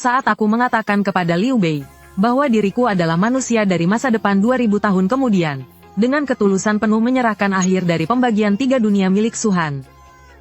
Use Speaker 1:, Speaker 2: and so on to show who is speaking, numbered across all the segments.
Speaker 1: Saat aku mengatakan kepada Liu Bei, bahwa diriku adalah manusia dari masa depan 2000 tahun kemudian, dengan ketulusan penuh menyerahkan akhir dari pembagian 3 dunia milik Suhan.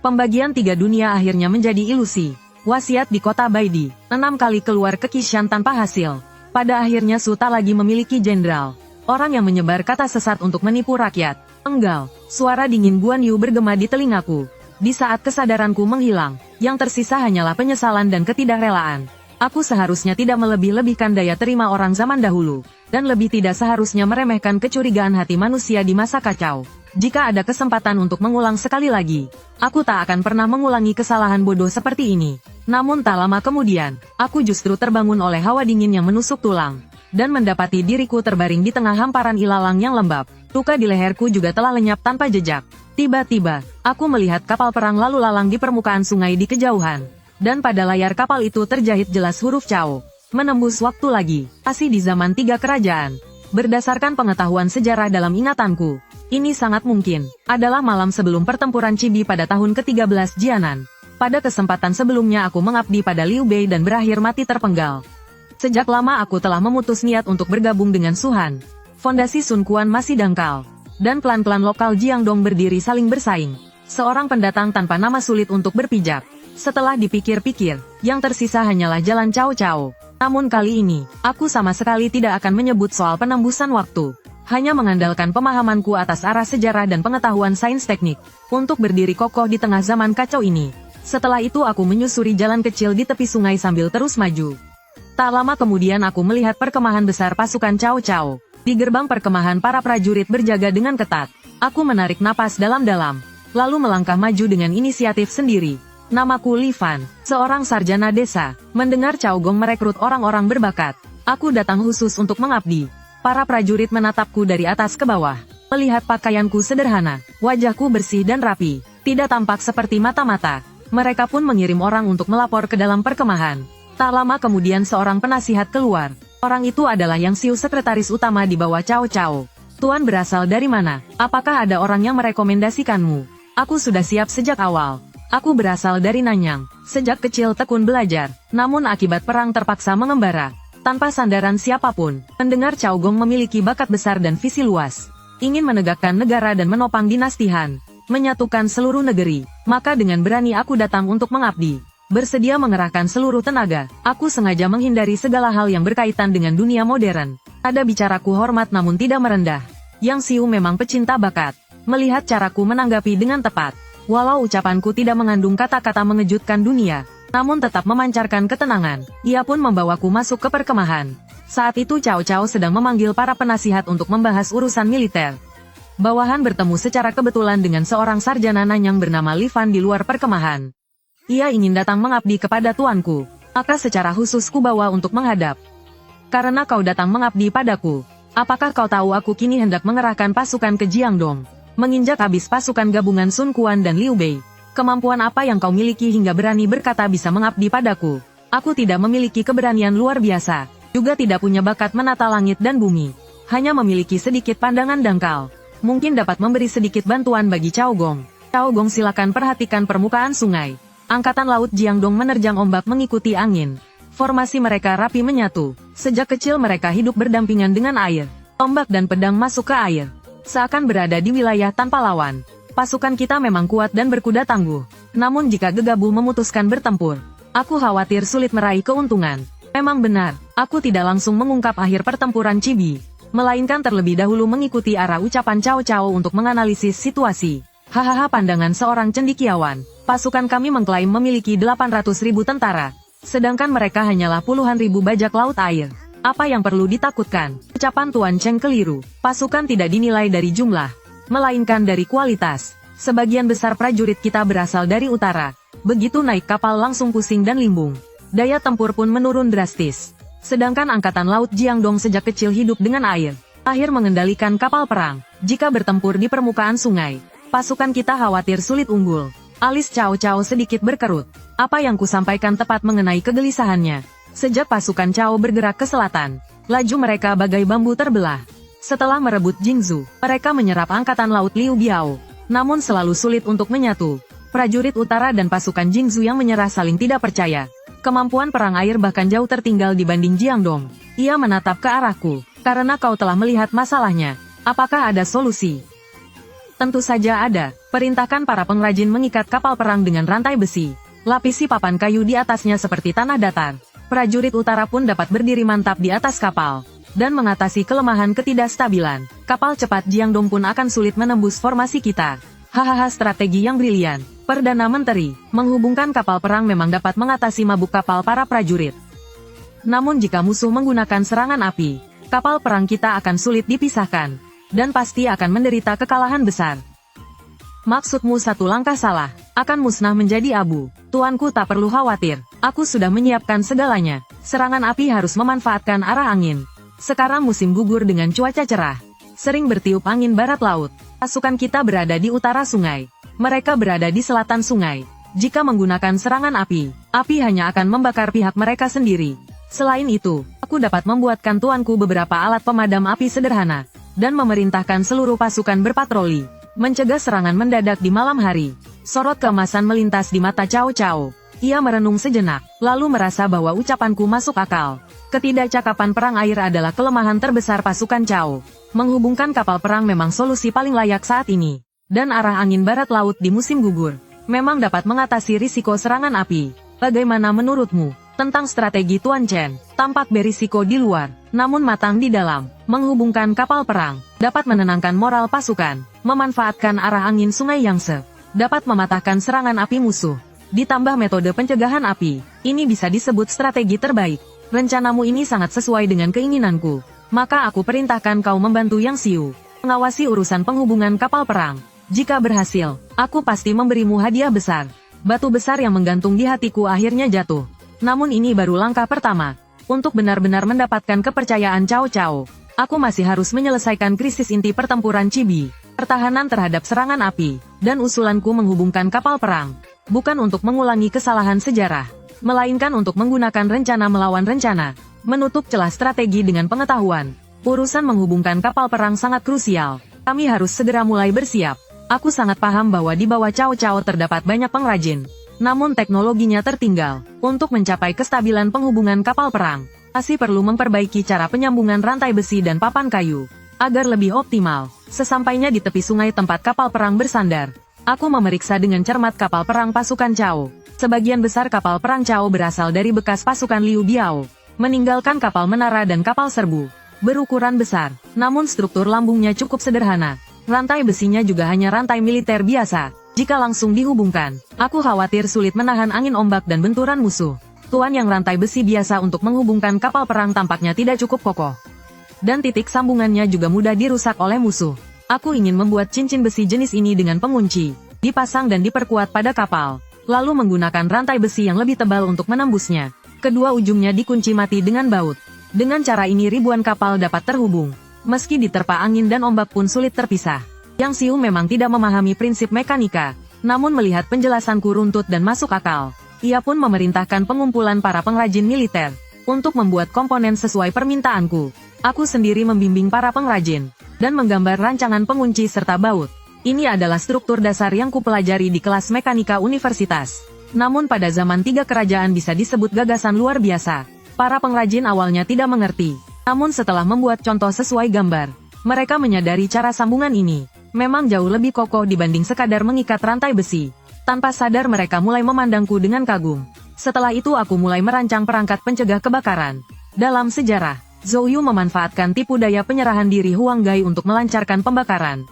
Speaker 1: Pembagian 3 dunia akhirnya menjadi ilusi. Wasiat di kota Baidi, 6 kali keluar ke Qishan tanpa hasil. Pada akhirnya Su tak lagi memiliki jenderal. Orang yang menyebar kata sesat untuk menipu rakyat. Enggal, suara dingin Guan Yu bergema di telingaku. Di saat kesadaranku menghilang, yang tersisa hanyalah penyesalan dan ketidakrelaan. Aku seharusnya tidak melebih-lebihkan daya terima orang zaman dahulu, dan lebih tidak seharusnya meremehkan kecurigaan hati manusia di masa kacau. Jika ada kesempatan untuk mengulang sekali lagi, aku tak akan pernah mengulangi kesalahan bodoh seperti ini. Namun tak lama kemudian, aku justru terbangun oleh hawa dingin yang menusuk tulang, dan mendapati diriku terbaring di tengah hamparan ilalang yang lembab. Luka di leherku juga telah lenyap tanpa jejak. Tiba-tiba, aku melihat kapal perang lalu lalang di permukaan sungai di kejauhan. Dan pada layar kapal itu terjahit jelas huruf Cao. Menembus waktu lagi, masih di zaman 3 kerajaan. Berdasarkan pengetahuan sejarah dalam ingatanku, ini sangat mungkin adalah malam sebelum pertempuran Chibi pada tahun ke-13 Jianan. Pada kesempatan sebelumnya aku mengabdi pada Liu Bei dan berakhir mati terpenggal. Sejak lama aku telah memutus niat untuk bergabung dengan Suhan. Fondasi Sun Quan masih dangkal, dan klan-klan lokal Jiangdong berdiri saling bersaing. Seorang pendatang tanpa nama sulit untuk berpijak. Setelah dipikir-pikir, yang tersisa hanyalah jalan Cao Cao. Namun kali ini, aku sama sekali tidak akan menyebut soal penembusan waktu. Hanya mengandalkan pemahamanku atas arah sejarah dan pengetahuan sains teknik, untuk berdiri kokoh di tengah zaman kacau ini. Setelah itu aku menyusuri jalan kecil di tepi sungai sambil terus maju. Tak lama kemudian aku melihat perkemahan besar pasukan Cao Cao. Di gerbang perkemahan para prajurit berjaga dengan ketat. Aku menarik napas dalam-dalam, lalu melangkah maju dengan inisiatif sendiri. Namaku Li Fan, seorang sarjana desa. Mendengar Cao Gong merekrut orang-orang berbakat, aku datang khusus untuk mengabdi. Para prajurit menatapku dari atas ke bawah. Melihat pakaianku sederhana, wajahku bersih dan rapi, tidak tampak seperti mata-mata. Mereka pun mengirim orang untuk melapor ke dalam perkemahan. Tak lama kemudian seorang penasihat keluar. Orang itu adalah Yang Xiu, sekretaris utama di bawah Cao Cao. Tuan berasal dari mana? Apakah ada orang yang merekomendasikanmu? Aku sudah siap sejak awal. Aku berasal dari Nanyang. Sejak kecil tekun belajar, namun akibat perang terpaksa mengembara. Tanpa sandaran siapapun, mendengar Cao Gong memiliki bakat besar dan visi luas. Ingin menegakkan negara dan menopang dinasti Han. Menyatukan seluruh negeri. Maka dengan berani aku datang untuk mengabdi. Bersedia mengerahkan seluruh tenaga. Aku sengaja menghindari segala hal yang berkaitan dengan dunia modern. Ada bicaraku hormat namun tidak merendah. Yang Xiu memang pecinta bakat. Melihat caraku menanggapi dengan tepat. Walau ucapanku tidak mengandung kata-kata mengejutkan dunia, namun tetap memancarkan ketenangan. Ia pun membawaku masuk ke perkemahan. Saat itu Cao Cao sedang memanggil para penasihat untuk membahas urusan militer. Bawahan bertemu secara kebetulan dengan seorang sarjana Nanyang bernama Li Fan di luar perkemahan. Ia ingin datang mengabdi kepada tuanku, maka secara khusus ku bawa untuk menghadap. Karena kau datang mengabdi padaku, apakah kau tahu aku kini hendak mengerahkan pasukan ke Jiangdong? Menginjak habis pasukan gabungan Sun Quan dan Liu Bei. Kemampuan apa yang kau miliki hingga berani berkata bisa mengabdi padaku? Aku tidak memiliki keberanian luar biasa, juga tidak punya bakat menata langit dan bumi. Hanya memiliki sedikit pandangan dangkal. Mungkin dapat memberi sedikit bantuan bagi Cao Gong. Cao Gong, silakan perhatikan permukaan sungai. Angkatan laut Jiangdong menerjang ombak mengikuti angin. Formasi mereka rapi menyatu. Sejak kecil mereka hidup berdampingan dengan air. Tombak dan pedang masuk ke air. Seakan berada di wilayah tanpa lawan. Pasukan kita memang kuat dan berkuda tangguh. Namun jika gegabah memutuskan bertempur, aku khawatir sulit meraih keuntungan. Memang benar, aku tidak langsung mengungkap akhir pertempuran Chibi, melainkan terlebih dahulu mengikuti arah ucapan Cao Cao untuk menganalisis situasi. Hahaha, pandangan seorang cendekiawan. Pasukan kami mengklaim memiliki 800.000 tentara, sedangkan mereka hanyalah puluhan ribu bajak laut air. Apa yang perlu ditakutkan? Ucapan Tuan Cheng keliru. Pasukan tidak dinilai dari jumlah, melainkan dari kualitas. Sebagian besar prajurit kita berasal dari utara. Begitu naik kapal langsung pusing dan limbung. Daya tempur pun menurun drastis. Sedangkan angkatan laut Jiangdong sejak kecil hidup dengan air. Akhir mengendalikan kapal perang. Jika bertempur di permukaan sungai, pasukan kita khawatir sulit unggul. Alis Cao Cao sedikit berkerut. Apa yang kusampaikan tepat mengenai kegelisahannya. Sejak pasukan Cao bergerak ke selatan, laju mereka bagai bambu terbelah. Setelah merebut Jingzhou, mereka menyerap angkatan laut Liu Biao. Namun selalu sulit untuk menyatu. Prajurit utara dan pasukan Jingzhou yang menyerah saling tidak percaya. Kemampuan perang air bahkan jauh tertinggal dibanding Jiangdong. Ia menatap ke arahku. Karena kau telah melihat masalahnya, apakah ada solusi? Tentu saja ada. Perintahkan para pengrajin mengikat kapal perang dengan rantai besi. Lapisi papan kayu di atasnya seperti tanah datar. Prajurit utara pun dapat berdiri mantap di atas kapal. Dan mengatasi kelemahan ketidakstabilan. Kapal cepat Jiangdong pun akan sulit menembus formasi kita. Hahaha, strategi yang brilian. Perdana Menteri, menghubungkan kapal perang memang dapat mengatasi mabuk kapal para prajurit. Namun jika musuh menggunakan serangan api, kapal perang kita akan sulit dipisahkan. Dan pasti akan menderita kekalahan besar. Maksudmu satu langkah salah, akan musnah menjadi abu. Tuanku tak perlu khawatir, aku sudah menyiapkan segalanya. Serangan api harus memanfaatkan arah angin. Sekarang musim gugur dengan cuaca cerah. Sering bertiup angin barat laut. Pasukan kita berada di utara sungai. Mereka berada di selatan sungai. Jika menggunakan serangan api hanya akan membakar pihak mereka sendiri. Selain itu, aku dapat membuatkan tuanku beberapa alat pemadam api sederhana. Dan memerintahkan seluruh pasukan berpatroli. Mencegah serangan mendadak di malam hari. Sorot keemasan melintas di mata Cao Cao. Ia merenung sejenak, lalu merasa bahwa ucapanku masuk akal. Ketidakcakapan perang air adalah kelemahan terbesar pasukan Cao. Menghubungkan kapal perang memang solusi paling layak saat ini. Dan arah angin barat laut di musim gugur memang dapat mengatasi risiko serangan api. Bagaimana menurutmu tentang strategi Tuan Chen? Tampak berisiko di luar, namun matang di dalam. Menghubungkan kapal perang dapat menenangkan moral pasukan. Memanfaatkan arah angin sungai Yangtze dapat mematahkan serangan api musuh. Ditambah metode pencegahan api, ini bisa disebut strategi terbaik. Rencanamu ini sangat sesuai dengan keinginanku. Maka aku perintahkan kau membantu Yang Xiu mengawasi urusan penghubungan kapal perang. Jika berhasil, aku pasti memberimu hadiah besar. Batu besar yang menggantung di hatiku akhirnya jatuh. Namun ini baru langkah pertama. Untuk benar-benar mendapatkan kepercayaan Cao Cao, aku masih harus menyelesaikan krisis inti pertempuran Chibi, pertahanan terhadap serangan api, dan usulanku menghubungkan kapal perang. Bukan untuk mengulangi kesalahan sejarah, melainkan untuk menggunakan rencana melawan rencana. Menutup celah strategi dengan pengetahuan. Urusan menghubungkan kapal perang sangat krusial. Kami harus segera mulai bersiap. Aku sangat paham bahwa di bawah Cao Cao terdapat banyak pengrajin. Namun teknologinya tertinggal. Untuk mencapai kestabilan penghubungan kapal perang, masih perlu memperbaiki cara penyambungan rantai besi dan papan kayu. Agar lebih optimal, sesampainya di tepi sungai tempat kapal perang bersandar, aku memeriksa dengan cermat kapal perang pasukan Cao. Sebagian besar kapal perang Cao berasal dari bekas pasukan Liu Biao. Meninggalkan kapal menara dan kapal serbu. Berukuran besar, namun struktur lambungnya cukup sederhana. Rantai besinya juga hanya rantai militer biasa. Jika langsung dihubungkan, aku khawatir sulit menahan angin ombak dan benturan musuh. Tuan, yang rantai besi biasa untuk menghubungkan kapal perang tampaknya tidak cukup kokoh. Dan titik sambungannya juga mudah dirusak oleh musuh. Aku ingin membuat cincin besi jenis ini dengan pengunci, dipasang dan diperkuat pada kapal, lalu menggunakan rantai besi yang lebih tebal untuk menembusnya. Kedua ujungnya dikunci mati dengan baut. Dengan cara ini ribuan kapal dapat terhubung. Meski diterpa angin dan ombak pun sulit terpisah. Yang Xiu memang tidak memahami prinsip mekanika. Namun melihat penjelasanku runtut dan masuk akal, ia pun memerintahkan pengumpulan para pengrajin militer untuk membuat komponen sesuai permintaanku. Aku sendiri membimbing para pengrajin dan menggambar rancangan pengunci serta baut. Ini adalah struktur dasar yang kupelajari di kelas mekanika universitas. Namun pada zaman tiga kerajaan bisa disebut gagasan luar biasa. Para pengrajin awalnya tidak mengerti. Namun setelah membuat contoh sesuai gambar, mereka menyadari cara sambungan ini memang jauh lebih kokoh dibanding sekadar mengikat rantai besi. Tanpa sadar mereka mulai memandangku dengan kagum. Setelah itu aku mulai merancang perangkat pencegah kebakaran. Dalam sejarah, Zhou Yu memanfaatkan tipu daya penyerahan diri Huang Gai untuk melancarkan pembakaran,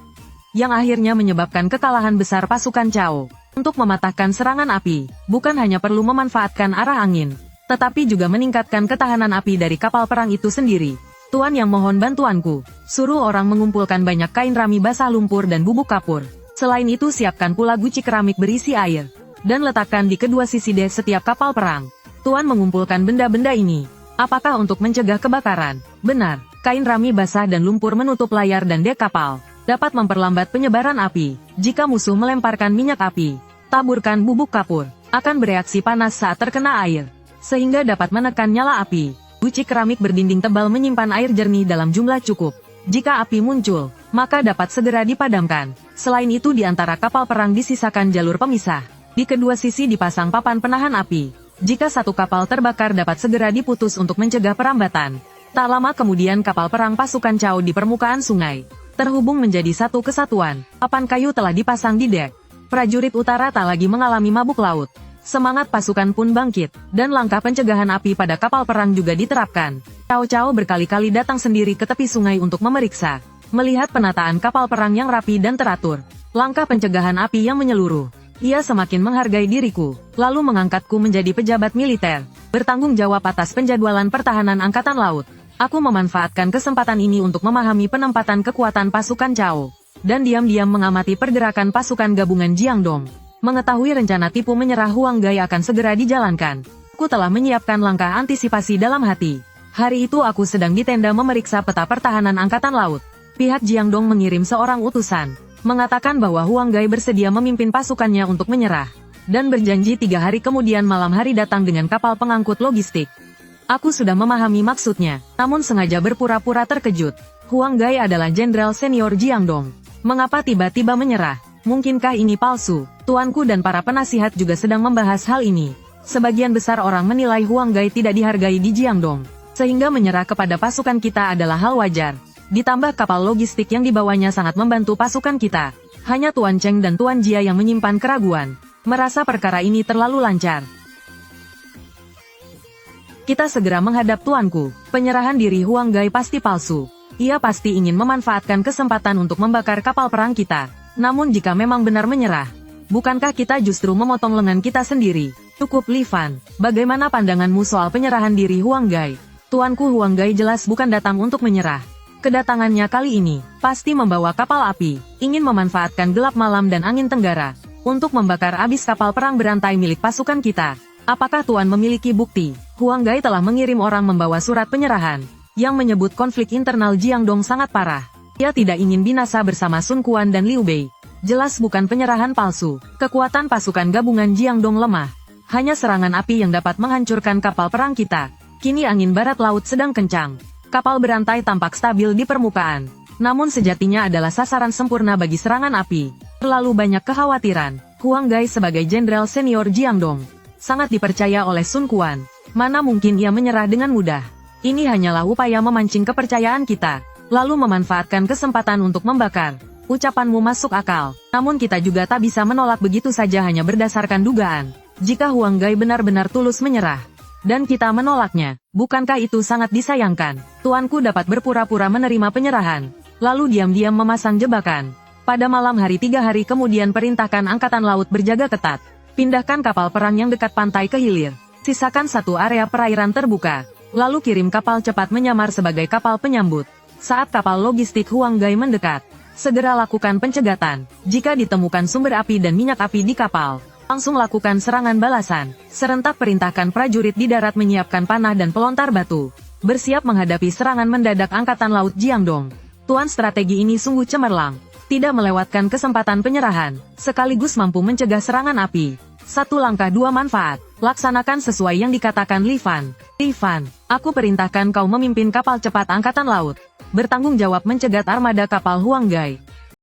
Speaker 1: yang akhirnya menyebabkan kekalahan besar pasukan Cao. Untuk mematahkan serangan api, bukan hanya perlu memanfaatkan arah angin, tetapi juga meningkatkan ketahanan api dari kapal perang itu sendiri. Tuan yang mohon bantuanku, suruh orang mengumpulkan banyak kain rami basah lumpur dan bubuk kapur. Selain itu siapkan pula guci keramik berisi air, dan letakkan di kedua sisi dek setiap kapal perang. Tuan mengumpulkan benda-benda ini, apakah untuk mencegah kebakaran? Benar, kain rami basah dan lumpur menutup layar dan dek kapal. Dapat memperlambat penyebaran api. Jika musuh melemparkan minyak api, taburkan bubuk kapur, akan bereaksi panas saat terkena air, sehingga dapat menekan nyala api. Guci keramik berdinding tebal menyimpan air jernih dalam jumlah cukup. Jika api muncul, maka dapat segera dipadamkan. Selain itu di antara kapal perang disisakan jalur pemisah. Di kedua sisi dipasang papan penahan api. Jika satu kapal terbakar dapat segera diputus untuk mencegah perambatan. Tak lama kemudian kapal perang pasukan Cao di permukaan sungai terhubung menjadi satu kesatuan. Papan kayu telah dipasang di dek. Prajurit utara tak lagi mengalami mabuk laut. Semangat pasukan pun bangkit, dan langkah pencegahan api pada kapal perang juga diterapkan. Cao berkali-kali datang sendiri ke tepi sungai untuk memeriksa. Melihat penataan kapal perang yang rapi dan teratur, langkah pencegahan api yang menyeluruh, ia semakin menghargai diriku, lalu mengangkatku menjadi pejabat militer, bertanggung jawab atas penjadwalan pertahanan angkatan laut. Aku memanfaatkan kesempatan ini untuk memahami penempatan kekuatan pasukan Cao, dan diam-diam mengamati pergerakan pasukan gabungan Jiangdong. Mengetahui rencana tipu menyerah Huang Gai akan segera dijalankan, aku telah menyiapkan langkah antisipasi dalam hati. Hari itu aku sedang di tenda memeriksa peta pertahanan angkatan laut. Pihak Jiangdong mengirim seorang utusan, mengatakan bahwa Huang Gai bersedia memimpin pasukannya untuk menyerah, dan berjanji 3 hari kemudian malam hari datang dengan kapal pengangkut logistik. Aku sudah memahami maksudnya, namun sengaja berpura-pura terkejut. Huang Gai adalah jenderal senior Jiangdong. Mengapa tiba-tiba menyerah? Mungkinkah ini palsu? Tuanku dan para penasihat juga sedang membahas hal ini. Sebagian besar orang menilai Huang Gai tidak dihargai di Jiangdong, sehingga menyerah kepada pasukan kita adalah hal wajar. Ditambah kapal logistik yang dibawanya sangat membantu pasukan kita. Hanya Tuan Cheng dan Tuan Jia yang menyimpan keraguan, merasa perkara ini terlalu lancar. Kita segera menghadap tuanku. Penyerahan diri Huang Gai pasti palsu. Ia pasti ingin memanfaatkan kesempatan untuk membakar kapal perang kita. Namun jika memang benar menyerah, bukankah kita justru memotong lengan kita sendiri? Cukup Li Fan, bagaimana pandanganmu soal penyerahan diri Huang Gai? Tuanku Huang Gai jelas bukan datang untuk menyerah. Kedatangannya kali ini pasti membawa kapal api, ingin memanfaatkan gelap malam dan angin tenggara untuk membakar habis kapal perang berantai milik pasukan kita. Apakah Tuan memiliki bukti? Huang Gai telah mengirim orang membawa surat penyerahan, yang menyebut konflik internal Jiangdong sangat parah. Ia tidak ingin binasa bersama Sun Quan dan Liu Bei. Jelas bukan penyerahan palsu. Kekuatan pasukan gabungan Jiangdong lemah. Hanya serangan api yang dapat menghancurkan kapal perang kita. Kini angin barat laut sedang kencang. Kapal berantai tampak stabil di permukaan. Namun sejatinya adalah sasaran sempurna bagi serangan api. Terlalu banyak kekhawatiran. Huang Gai sebagai jenderal senior Jiangdong sangat dipercaya oleh Sun Quan. Mana mungkin ia menyerah dengan mudah. Ini hanyalah upaya memancing kepercayaan kita, lalu memanfaatkan kesempatan untuk membakar. Ucapanmu masuk akal, namun kita juga tak bisa menolak begitu saja hanya berdasarkan dugaan. Jika Huang Gai benar-benar tulus menyerah, dan kita menolaknya, bukankah itu sangat disayangkan? Tuanku dapat berpura-pura menerima penyerahan, lalu diam-diam memasang jebakan. Pada malam hari 3 hari kemudian perintahkan angkatan laut berjaga ketat. Pindahkan kapal perang yang dekat pantai ke hilir. Sisakan satu area perairan terbuka. Lalu kirim kapal cepat menyamar sebagai kapal penyambut. Saat kapal logistik Huang Gai mendekat, segera lakukan pencegatan. Jika ditemukan sumber api dan minyak api di kapal, langsung lakukan serangan balasan. Serentak perintahkan prajurit di darat menyiapkan panah dan pelontar batu. Bersiap menghadapi serangan mendadak angkatan laut Jiangdong. Tuan, strategi ini sungguh cemerlang. Tidak melewatkan kesempatan penyerahan, sekaligus mampu mencegah serangan api. Satu langkah dua manfaat. Laksanakan sesuai yang dikatakan Li Fan. Li Fan, aku perintahkan kau memimpin kapal cepat angkatan laut. Bertanggung jawab mencegat armada kapal Huang Gai.